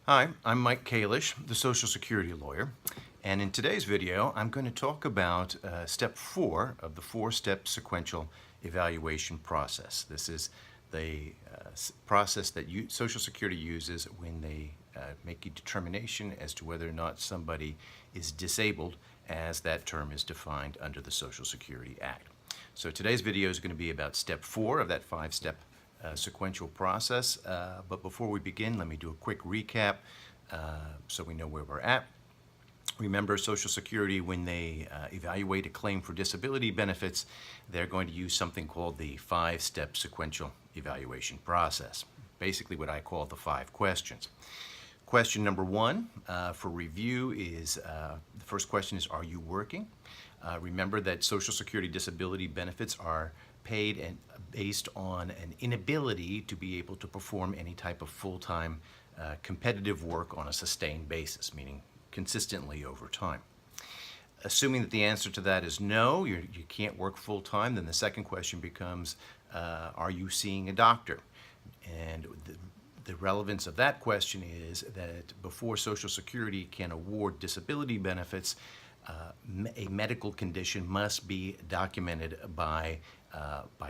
Hi, I'm Mike Kalish, the Social Security lawyer, and in today's video I'm going to talk about step 4 of the 4-step sequential evaluation process. This is the process that Social Security uses when they make a determination as to whether or not somebody is disabled, as that term is defined under the Social Security Act. So today's video is going to be about step 4 of that 5-step sequential process. But before we begin, let me do a quick recap so we know where we're at. Remember, Social Security, when they evaluate a claim for disability benefits, they're going to use something called the 5-step sequential evaluation process. Basically what I call the 5 questions. Question number 1 for review is, the first question is, are you working? Remember that Social Security disability benefits are paid and based on an inability to be able to perform any type of full-time competitive work on a sustained basis, meaning consistently over time. Assuming that the answer to that is no, you can't work full-time, then the second question becomes, are you seeing a doctor? And the relevance of that question is that before Social Security can award disability benefits, a medical condition must be documented by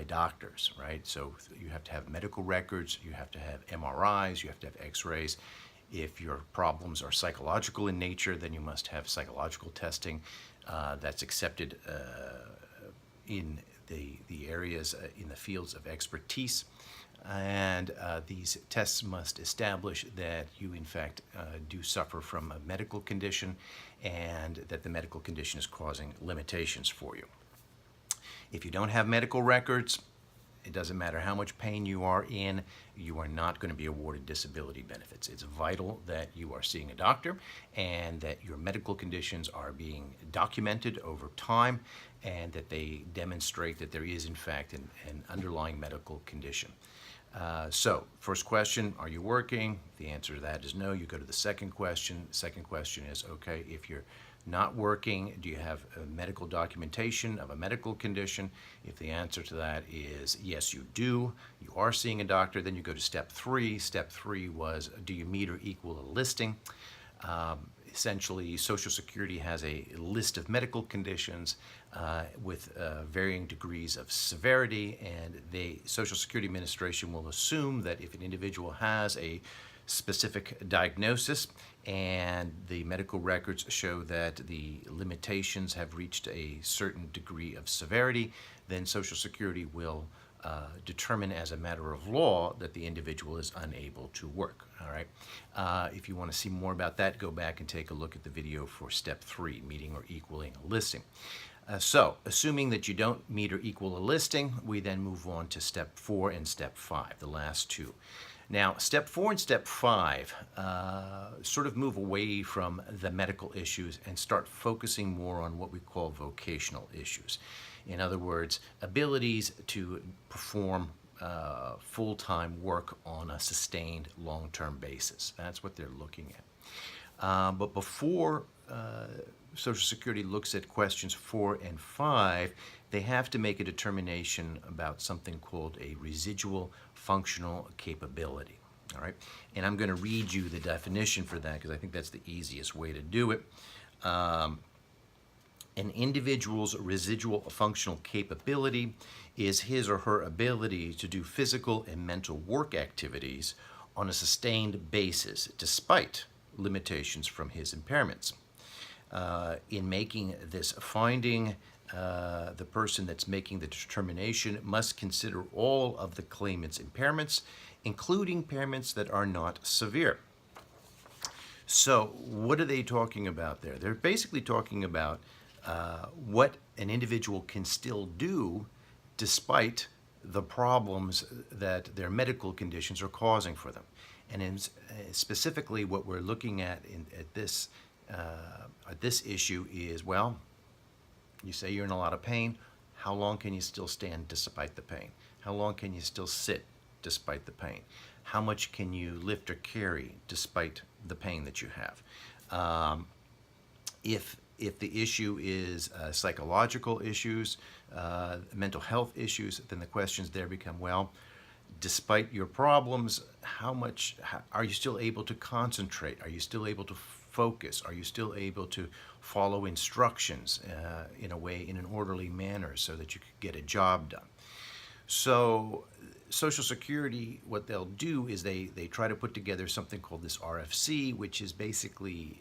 doctors, right? So you have to have medical records, you have to have MRIs, you have to have X-rays. If your problems are psychological in nature, then you must have psychological testing that's accepted in the areas, in the fields of expertise. And these tests must establish that you, in fact, do suffer from a medical condition and that the medical condition is causing limitations for you. If you don't have medical records, it doesn't matter how much pain you are in, you are not going to be awarded disability benefits. It's vital that you are seeing a doctor and that your medical conditions are being documented over time and that they demonstrate that there is, in fact, an underlying medical condition. So, first question, are you working? The answer to that is no. You go to the second question. The second question is, okay, if you're not working, do you have a medical documentation of a medical condition? If the answer to that is yes, you do, you are seeing a doctor, then you go to step 3. Step 3 was, do you meet or equal a listing? Essentially, Social Security has a list of medical conditions with varying degrees of severity, and the Social Security Administration will assume that if an individual has a specific diagnosis and the medical records show that the limitations have reached a certain degree of severity, then Social Security will determine as a matter of law that the individual is unable to work. All right. If you want to see more about that, go back and take a look at the video for step 3, meeting or equaling a listing. So, assuming that you don't meet or equal a listing, we then move on to step 4 and step 5, the last two. Now, step 4 and step 5 sort of move away from the medical issues and start focusing more on what we call vocational issues. In other words, abilities to perform full-time work on a sustained long-term basis. That's what they're looking at. But before Social Security looks at questions 4 and 5, they have to make a determination about something called a residual functional capability. All right, and I'm going to read you the definition for that because I think that's the easiest way to do it. An individual's residual functional capability is his or her ability to do physical and mental work activities on a sustained basis despite limitations from his impairments. In making this finding, the person that's making the determination must consider all of the claimant's impairments, including impairments that are not severe. So what are they talking about there? They're basically talking about what an individual can still do despite the problems that their medical conditions are causing for them. And specifically what we're looking at at this issue is, well, you say you're in a lot of pain. How long can you still stand despite the pain? How long can you still sit despite the pain? How much can you lift or carry despite the pain that you have? If the issue is psychological issues, mental health issues, then the questions there become, well, despite your problems, how are you still able to concentrate? Are you still able to focus? Are you still able to follow instructions in a way, in an orderly manner, so that you could get a job done? So Social Security, what they'll do is they try to put together something called this RFC, which is basically,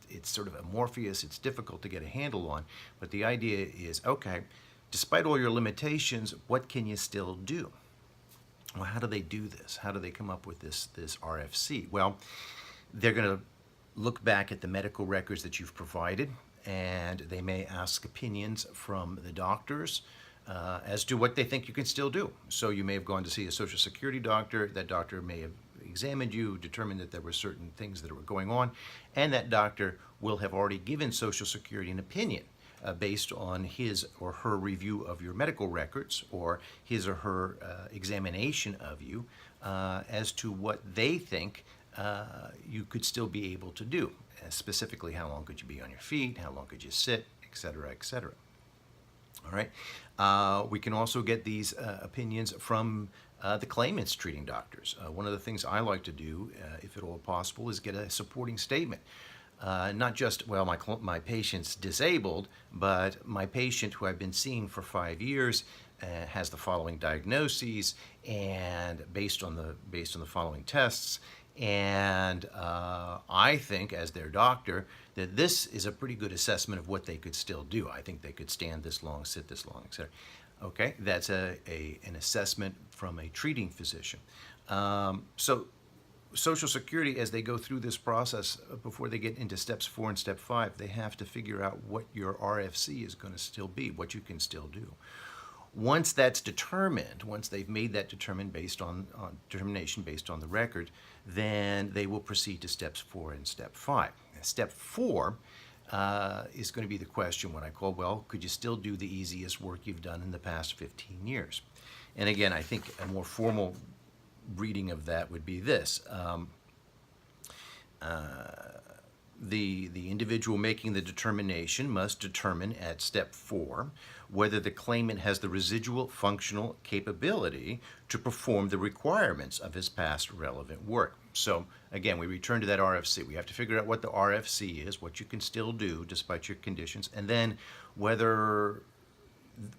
it's sort of amorphous, it's difficult to get a handle on, but the idea is, okay, despite all your limitations, what can you still do? Well, how do they do this? How do they come up with this RFC? Well, they're going to look back at the medical records that you've provided, and they may ask opinions from the doctors as to what they think you can still do. So you may have gone to see a Social Security doctor. That doctor may have examined you, determined that there were certain things that were going on, and that doctor will have already given Social Security an opinion based on his or her review of your medical records or his or her examination of you as to what they think you could still be able to do. Specifically, how long could you be on your feet, how long could you sit, et cetera, et cetera. All right. We can also get these opinions from the claimant's treating doctors. One of the things I like to do, if at all possible, is get a supporting statement. Not just, well, my patient's disabled, but my patient who I've been seeing for 5 years has the following diagnoses, and based on the following tests, and I think, as their doctor, that this is a pretty good assessment of what they could still do. I think they could stand this long, sit this long, etc. Okay, that's an assessment from a treating physician. So Social Security, as they go through this process, before they get into steps 4 and step 5, they have to figure out what your RFC is going to still be, what you can still do. Once that's determined, once they've made that determination based on the record, then they will proceed to steps 4 and step 5. Now, step 4 is going to be the question, what I call, well, could you still do the easiest work you've done in the past 15 years? And again, I think a more formal reading of that would be this. The individual making the determination must determine at step 4 whether the claimant has the residual functional capability to perform the requirements of his past relevant work. So again, we return to that RFC. We have to figure out what the RFC is, what you can still do despite your conditions, and then whether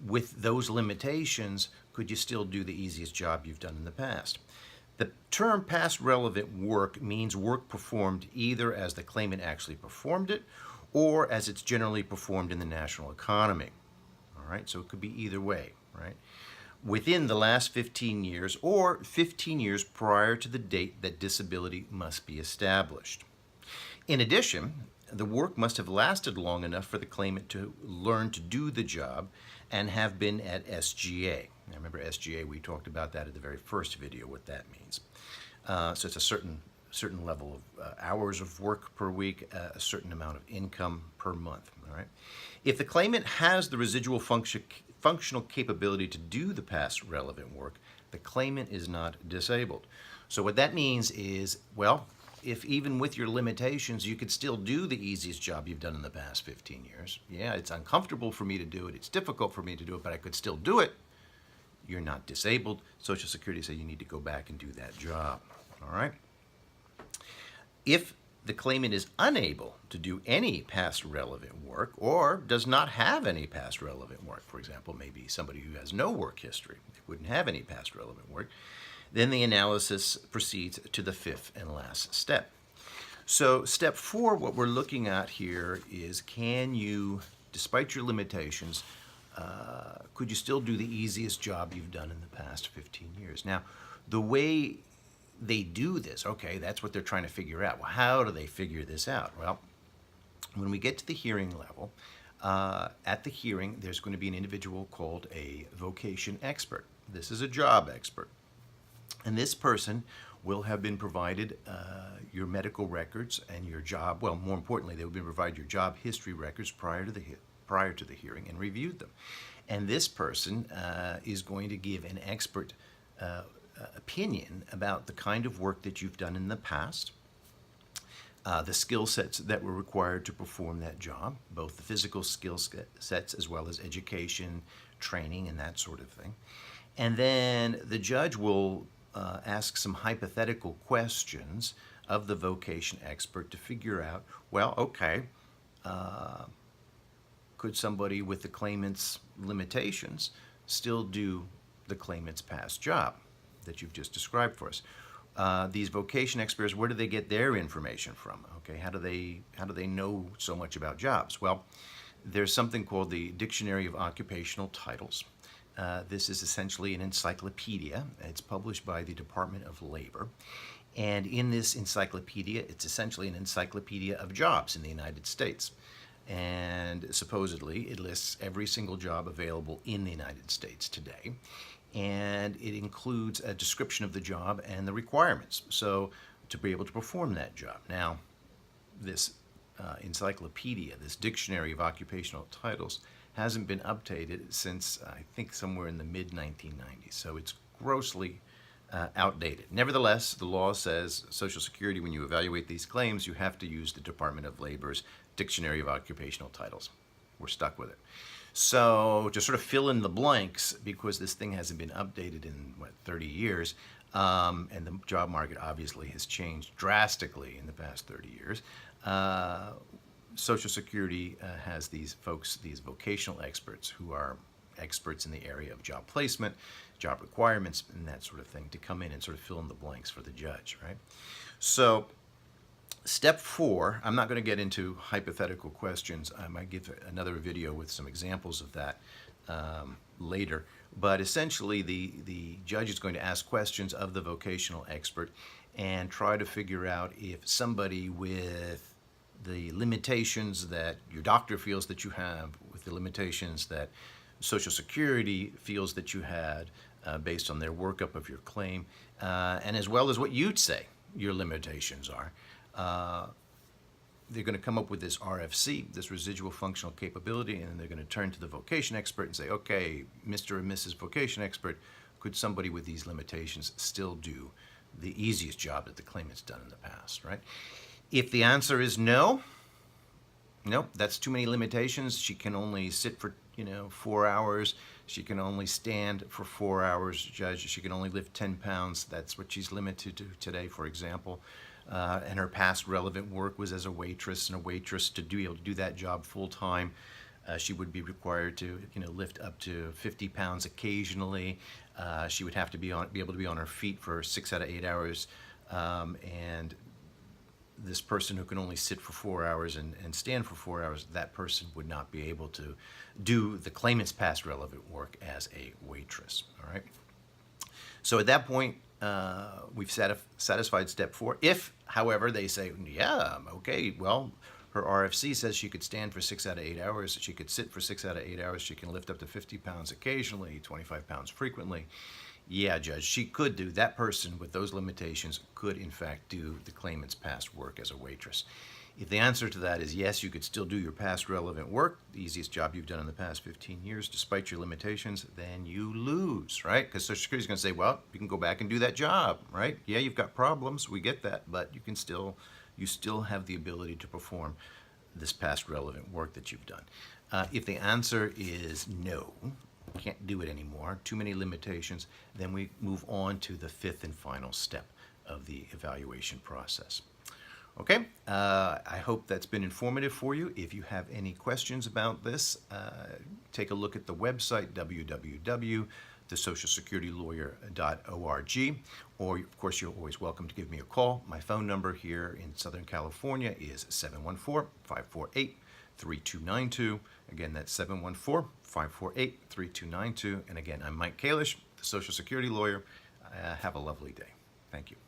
with those limitations, could you still do the easiest job you've done in the past? The term past relevant work means work performed either as the claimant actually performed it or as it's generally performed in the national economy. All right, so it could be either way, right? Within the last 15 years or 15 years prior to the date that disability must be established. In addition, the work must have lasted long enough for the claimant to learn to do the job and have been at SGA. Now, remember SGA, we talked about that at the very first video, what that means. So it's a certain level of hours of work per week, a certain amount of income per month, all right? If the claimant has the residual functional capability to do the past relevant work, the claimant is not disabled. So what that means is, well, if even with your limitations, you could still do the easiest job you've done in the past 15 years. Yeah, it's uncomfortable for me to do it, it's difficult for me to do it, but I could still do it. You're not disabled. Social Security says you need to go back and do that job, all right? If the claimant is unable to do any past relevant work or does not have any past relevant work, for example, maybe somebody who has no work history, they wouldn't have any past relevant work, then the analysis proceeds to the 5th and last step. So step 4, what we're looking at here is, can you, despite your limitations, could you still do the easiest job you've done in the past 15 years? Now, the way they do this, okay, that's what they're trying to figure out. Well, how do they figure this out? Well, when we get to the hearing level, at the hearing, there's going to be an individual called a vocation expert. This is a job expert. And this person will have been provided your medical records and your job, well, more importantly, they will be provided your job history records prior to the hearing and reviewed them. And this person is going to give an expert opinion about the kind of work that you've done in the past, the skill sets that were required to perform that job, both the physical skill sets as well as education, training, and that sort of thing. And then the judge will ask some hypothetical questions of the vocation expert to figure out, well, okay, could somebody with the claimant's limitations still do the claimant's past job that you've just described for us? These vocation experts, where do they get their information from? Okay, how do they know so much about jobs? Well, there's something called the Dictionary of Occupational Titles. This is essentially an encyclopedia. It's published by the Department of Labor. And in this encyclopedia, it's essentially an encyclopedia of jobs in the United States. And supposedly, it lists every single job available in the United States today. And it includes a description of the job and the requirements, so to be able to perform that job. Now, this encyclopedia, this Dictionary of Occupational Titles, hasn't been updated since, I think, somewhere in the mid-1990s, so it's grossly outdated. Nevertheless, the law says Social Security, when you evaluate these claims, you have to use the Department of Labor's Dictionary of Occupational Titles. We're stuck with it. So to sort of fill in the blanks, because this thing hasn't been updated in, 30 years, and the job market obviously has changed drastically in the past 30 years, Social Security has these folks, these vocational experts, who are experts in the area of job placement, job requirements, and that sort of thing, to come in and sort of fill in the blanks for the judge, right? So step 4, I'm not going to get into hypothetical questions. I might give another video with some examples of that later. But essentially, the judge is going to ask questions of the vocational expert and try to figure out if somebody with the limitations that your doctor feels that you have, with the limitations that Social Security feels that you had based on their workup of your claim, and as well as what you'd say your limitations are. They're going to come up with this RFC, this residual functional capability, and then they're going to turn to the vocation expert and say, okay, Mr. and Mrs. Vocation Expert, could somebody with these limitations still do the easiest job that the claimant's done in the past, right? If the answer is no, nope, that's too many limitations. She can only sit for 4 hours. She can only stand for 4 hours, Judge. She can only lift 10 pounds. That's what she's limited to today, for example. And her past relevant work was as a waitress, and a waitress, to be able to do that job full time, she would be required to lift up to 50 pounds occasionally. She would have to be able to be on her feet for 6 out of 8 hours. And this person who can only sit for 4 hours and stand for 4 hours, that person would not be able to do the claimant's past relevant work as a waitress, all right? So at that point, we've satisfied step 4. If, however, they say, yeah, okay, well, her RFC says she could stand for 6 out of 8 hours, she could sit for 6 out of 8 hours, she can lift up to 50 pounds occasionally, 25 pounds frequently. Yeah, Judge, she could do, that person with those limitations could in fact do the claimant's past work as a waitress. If the answer to that is yes, you could still do your past relevant work, the easiest job you've done in the past 15 years, despite your limitations, then you lose, right? Because Social Security is going to say, well, you can go back and do that job, right? Yeah, you've got problems, we get that, but you still have the ability to perform this past relevant work that you've done. If the answer is no, can't do it anymore, too many limitations, then we move on to the 5th and final step of the evaluation process. Okay, I hope that's been informative for you. If you have any questions about this, take a look at the website, www.thesocialsecuritylawyer.org, or of course you're always welcome to give me a call. My phone number here in Southern California is 714-548-3292. Again, that's 714-548-3292. And again, I'm Mike Kalish, the Social Security lawyer. Have a lovely day. Thank you.